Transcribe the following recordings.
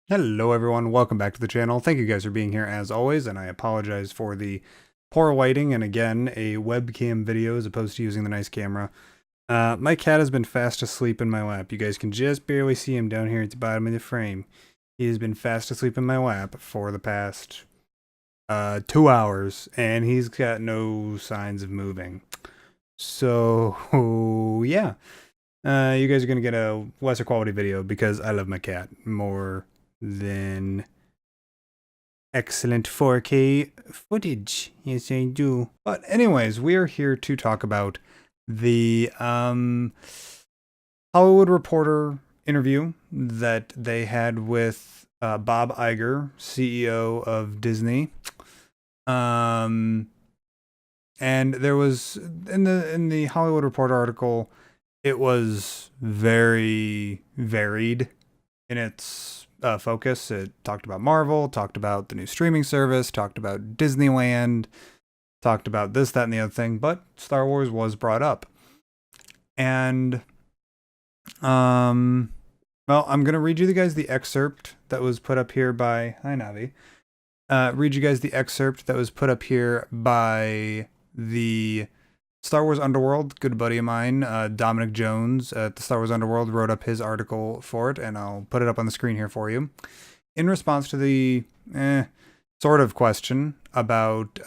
Hello everyone, welcome back to the channel. Thank you guys for being here as always, and I apologize for the poor lighting and again a webcam video as opposed to using the nice camera. My cat has been fast asleep in my lap. You guys can just barely see him down here at the bottom of the frame. He has been fast asleep in my lap for the past 2 hours, and he's got no signs of moving. So yeah, you guys are gonna get a lesser quality video because I love my cat more than excellent 4K footage. Yes, I do. But anyways, we are here to talk about the Hollywood Reporter interview that they had with Bob Iger, CEO of Disney. And there was in the Hollywood Reporter article, it was very varied in its focus. It talked about Marvel, talked about the new streaming service, talked about Disneyland, talked about this, that, and the other thing, but Star Wars was brought up. And, well, I'm going to read you guys the excerpt that was put up here by, hi Navi, read you guys the excerpt that was put up here by the Star Wars Underworld. Good buddy of mine, Dominic Jones at the Star Wars Underworld, wrote up his article for it, and I'll put it up on the screen here for you. In response to the sort of question about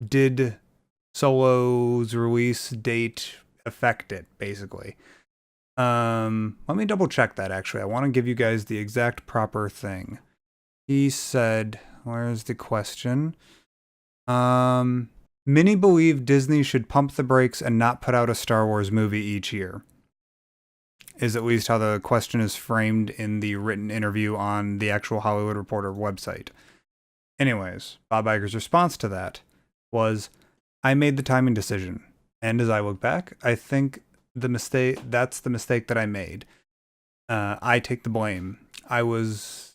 did Solo's release date affect it, basically. Let me double check that, actually. I want to give you guys the exact proper thing. He said, where's the question? Many believe Disney should pump the brakes and not put out a Star Wars movie each year, is at least how the question is framed in the written interview on the actual Hollywood Reporter website. Anyways, Bob Iger's response to that was, I made the timing decision, and as I look back, I think that's the mistake that I made. I take the blame. I was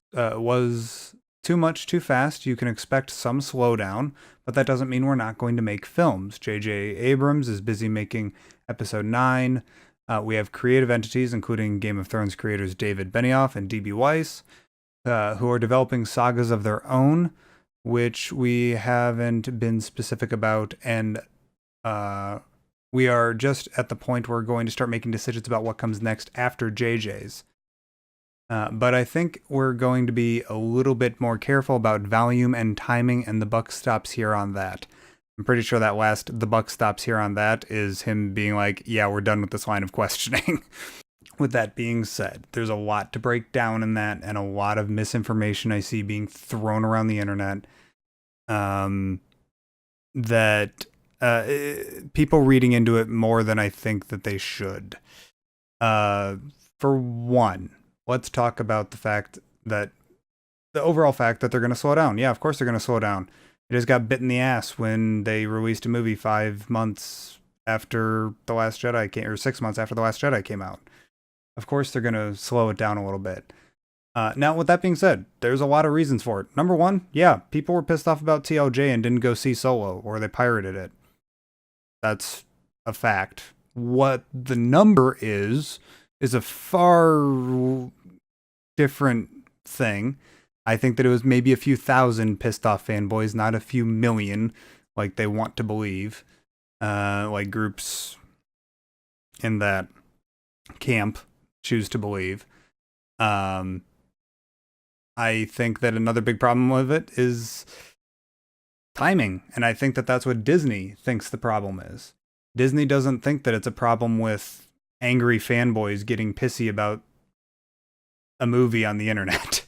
too much too fast. You can expect some slowdown, but that doesn't mean we're not going to make films. J.J. Abrams is busy making Episode 9. We have creative entities, including Game of Thrones creators David Benioff and D.B. Weiss, who are developing sagas of their own, which we haven't been specific about, and we are just at the point where we're going to start making decisions about what comes next after JJ's. But I think we're going to be a little bit more careful about volume and timing, and the buck stops here on that. I'm pretty sure that the buck stops here on that is him being like, yeah, we're done with this line of questioning. With that being said, there's a lot to break down in that, and a lot of misinformation I see being thrown around the internet. That people reading into it more than I think that they should. For one, let's talk about the overall fact that they're going to slow down. Yeah, of course they're going to slow down. It just got bit in the ass when they released a movie 5 months after The Last Jedi came, or 6 months after The Last Jedi came out. Of course they're going to slow it down a little bit. Now, with that being said, there's a lot of reasons for it. Number one, yeah, people were pissed off about TLJ and didn't go see Solo, or they pirated it. That's a fact. What the number is a far different thing. I think that it was maybe a few thousand pissed off fanboys, not a few million, like they want to believe. Like groups in that camp choose to believe. I think that another big problem with it is timing, and I think that that's what Disney thinks the problem is. Disney doesn't think that it's a problem with angry fanboys getting pissy about a movie on the internet.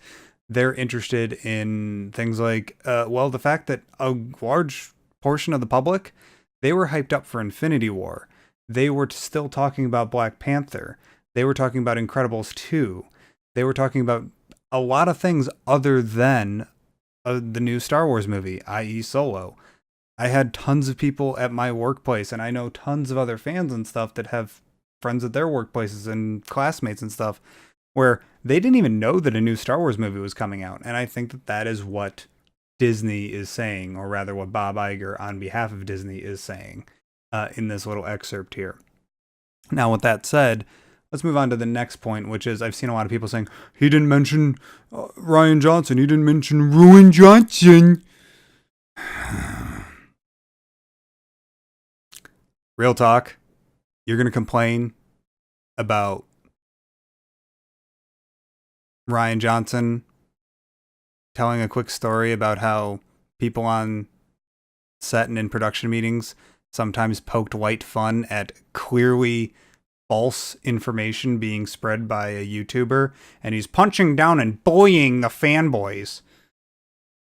They're interested in things like, well, the fact that a large portion of the public, they were hyped up for Infinity War. They were still talking about Black Panther. They were talking about Incredibles 2. They were talking about a lot of things other than the new Star Wars movie, i.e. Solo. I had tons of people at my workplace, and I know tons of other fans and stuff that have friends at their workplaces and classmates and stuff, where they didn't even know that a new Star Wars movie was coming out. And I think that that is what Disney is saying, or rather what Bob Iger on behalf of Disney is saying. in this little excerpt here. Now, with that said, let's move on to the next point, which is I've seen a lot of people saying, he didn't mention Rian Johnson. He didn't mention Ruin Johnson. Real talk. You're going to complain about Rian Johnson telling a quick story about how people on set and in production meetings sometimes poked light fun at clearly false information being spread by a YouTuber, and he's punching down and bullying the fanboys.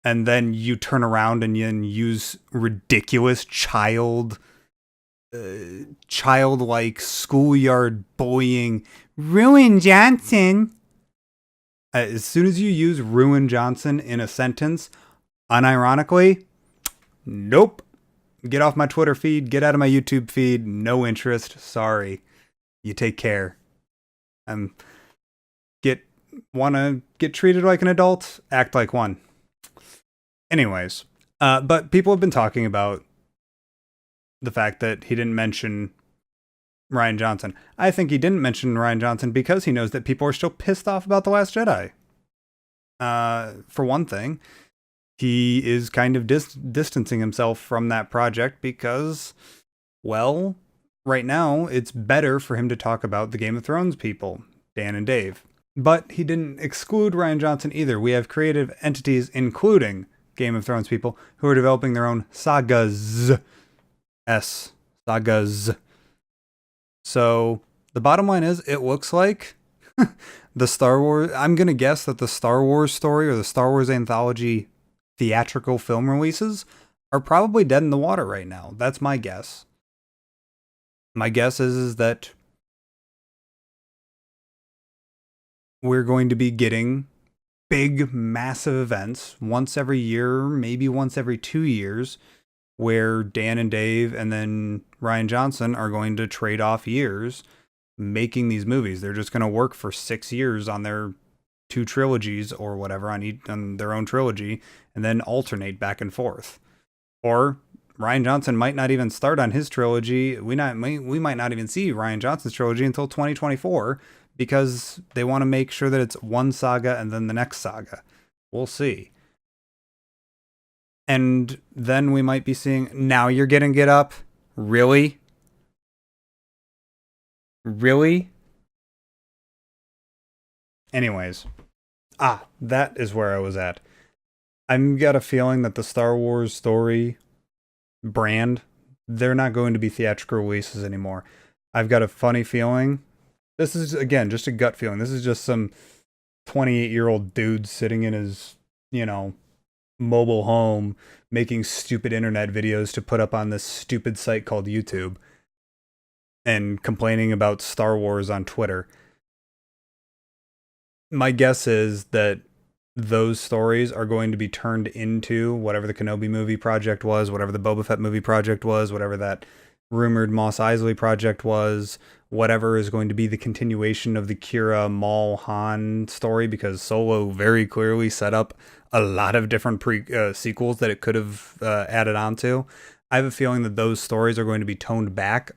And then you turn around and you use ridiculous childlike schoolyard bullying. Ruin Johnson. As soon as you use Ruin Johnson in a sentence, unironically, nope. Get off my Twitter feed. Get out of my YouTube feed. No interest. Sorry. You take care. Wanna get treated like an adult? Act like one. Anyways, but people have been talking about the fact that he didn't mention Rian Johnson. I think he didn't mention Rian Johnson because he knows that people are still pissed off about The Last Jedi. For one thing, he is kind of distancing himself from that project because, well, right now it's better for him to talk about the Game of Thrones people, Dan and Dave. But he didn't exclude Rian Johnson either. We have creative entities, including Game of Thrones people, who are developing their own sagas. Sagas. So the bottom line is, it looks like the Star Wars, I'm going to guess that the Star Wars story or the Star Wars anthology theatrical film releases are probably dead in the water right now. That's my guess. My guess is that we're going to be getting big, massive events once every year, maybe once every 2 years, where Dan and Dave and then Rian Johnson are going to trade off years making these movies. They're just going to work for 6 years on their 2 trilogies or whatever, on their own trilogy, and then alternate back and forth. Or Rian Johnson might not even start on his trilogy. We might not even see Rian Johnson's trilogy until 2024 because they want to make sure that it's one saga and then the next saga. We'll see. And then we might be seeing, now you're gonna get up? Really? Really? Anyways. That is where I was at. I've got a feeling that the Star Wars story brand, they're not going to be theatrical releases anymore. I've got a funny feeling. This is, again, just a gut feeling. This is just some 28-year-old dude sitting in his, mobile home making stupid internet videos to put up on this stupid site called YouTube and complaining about Star Wars on Twitter. My guess is that those stories are going to be turned into whatever the Kenobi movie project was, whatever the Boba Fett movie project was, whatever that rumored Mos Eisley project was, whatever is going to be the continuation of the Kira Maul Han story, because Solo very clearly set up a lot of different sequels that it could have added on to. I have a feeling that those stories are going to be toned back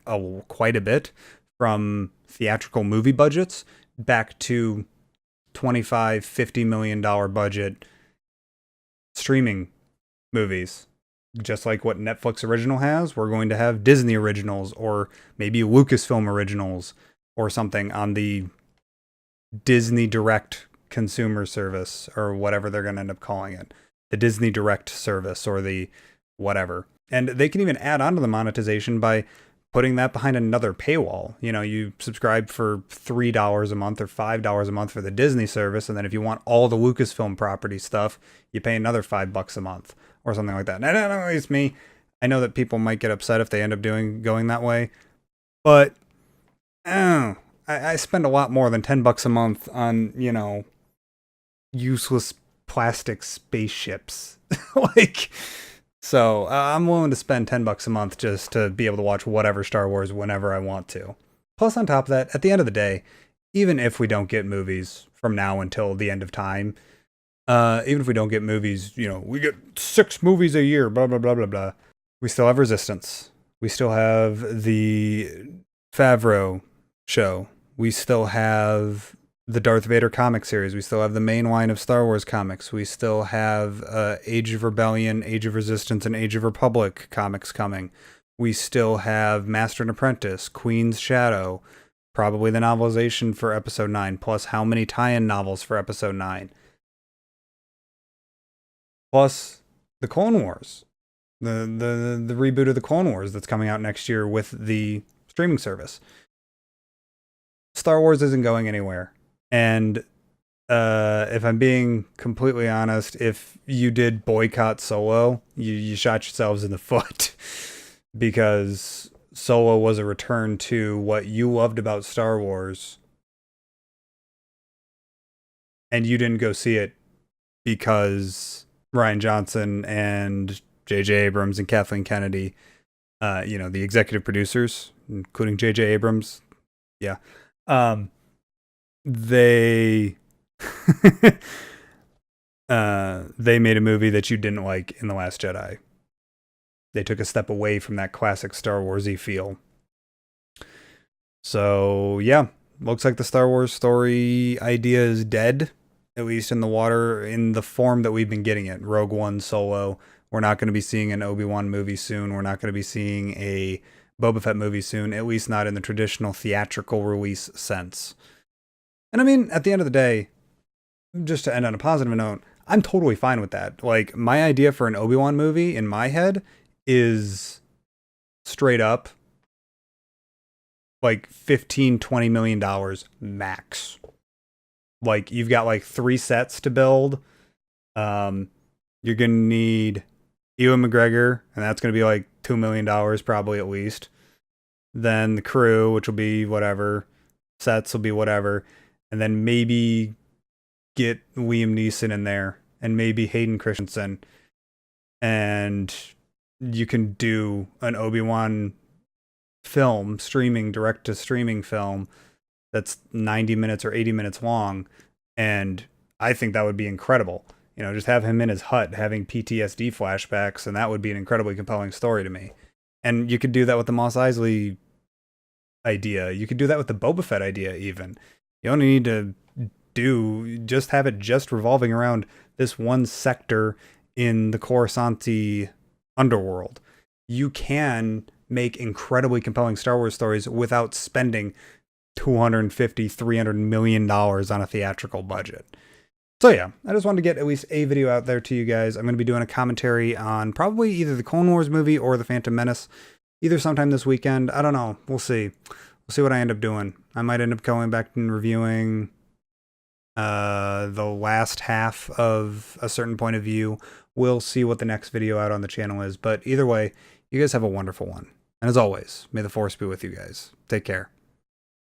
quite a bit from theatrical movie budgets back to $25-50 million budget streaming movies. Just like what Netflix original has, we're going to have Disney originals or maybe Lucasfilm originals or something on the Disney Direct consumer service or whatever they're going to end up calling it. The Disney Direct service or the whatever. And they can even add on to the monetization by putting that behind another paywall. You subscribe for $3 a month or $5 a month for the Disney service, and then if you want all the Lucasfilm property stuff, you pay another $5 a month or something like that. And I don't know, it's me. I know that people might get upset if they end up going that way, but I spend a lot more than $10 a month on useless plastic spaceships. So I'm willing to spend $10 a month just to be able to watch whatever Star Wars whenever I want to. Plus, on top of that, at the end of the day, even if we don't get movies from now until the end of time, even if we don't get movies, we get 6 movies a year, blah, blah, blah, blah, blah. We still have Resistance. We still have the Favreau show. We still have the Darth Vader comic series. We still have the main line of Star Wars comics. We still have Age of Rebellion, Age of Resistance, and Age of Republic comics coming. We still have Master and Apprentice, Queen's Shadow, probably the novelization for Episode 9, plus how many tie-in novels for Episode 9. Plus the Clone Wars, the reboot of the Clone Wars that's coming out next year with the streaming service. Star Wars isn't going anywhere. And if I'm being completely honest, if you did boycott Solo, you shot yourselves in the foot. Because Solo was a return to what you loved about Star Wars. And you didn't go see it because Rian Johnson and J.J. Abrams and Kathleen Kennedy, the executive producers, including J.J. Abrams, they they made a movie that you didn't like in The Last Jedi. They took a step away from that classic Star Wars-y feel. So, yeah, looks like the Star Wars story idea is dead, at least in the water, in the form that we've been getting it. Rogue One, Solo. We're not going to be seeing an Obi-Wan movie soon. We're not going to be seeing a Boba Fett movie soon, at least not in the traditional theatrical release sense. And I mean, at the end of the day, just to end on a positive note, I'm totally fine with that. Like, my idea for an Obi-Wan movie in my head is straight up like $15-20 million max. Like, you've got like 3 sets to build. You're gonna need Ewan McGregor, and that's gonna be like $2 million probably at least. Then the crew, which will be whatever, sets will be whatever, and then maybe get Liam Neeson in there, and maybe Hayden Christensen, and you can do an Obi-Wan film, direct to streaming film that's 90 minutes or 80 minutes long. And I think that would be incredible. Just have him in his hut having PTSD flashbacks, and that would be an incredibly compelling story to me. And you could do that with the Mos Eisley idea. You could do that with the Boba Fett idea even. You only need to just have it just revolving around this one sector in the Coruscanti underworld. You can make incredibly compelling Star Wars stories without spending $250-300 million on a theatrical budget. So yeah, I just wanted to get at least a video out there to you guys. I'm going to be doing a commentary on probably either the Clone Wars movie or the Phantom Menace, either sometime this weekend. I don't know. We'll see. We'll see what I end up doing. I might end up going back and reviewing the last half of A Certain Point of View. We'll see what the next video out on the channel is. But either way, you guys have a wonderful one. And as always, may the Force be with you guys. Take care.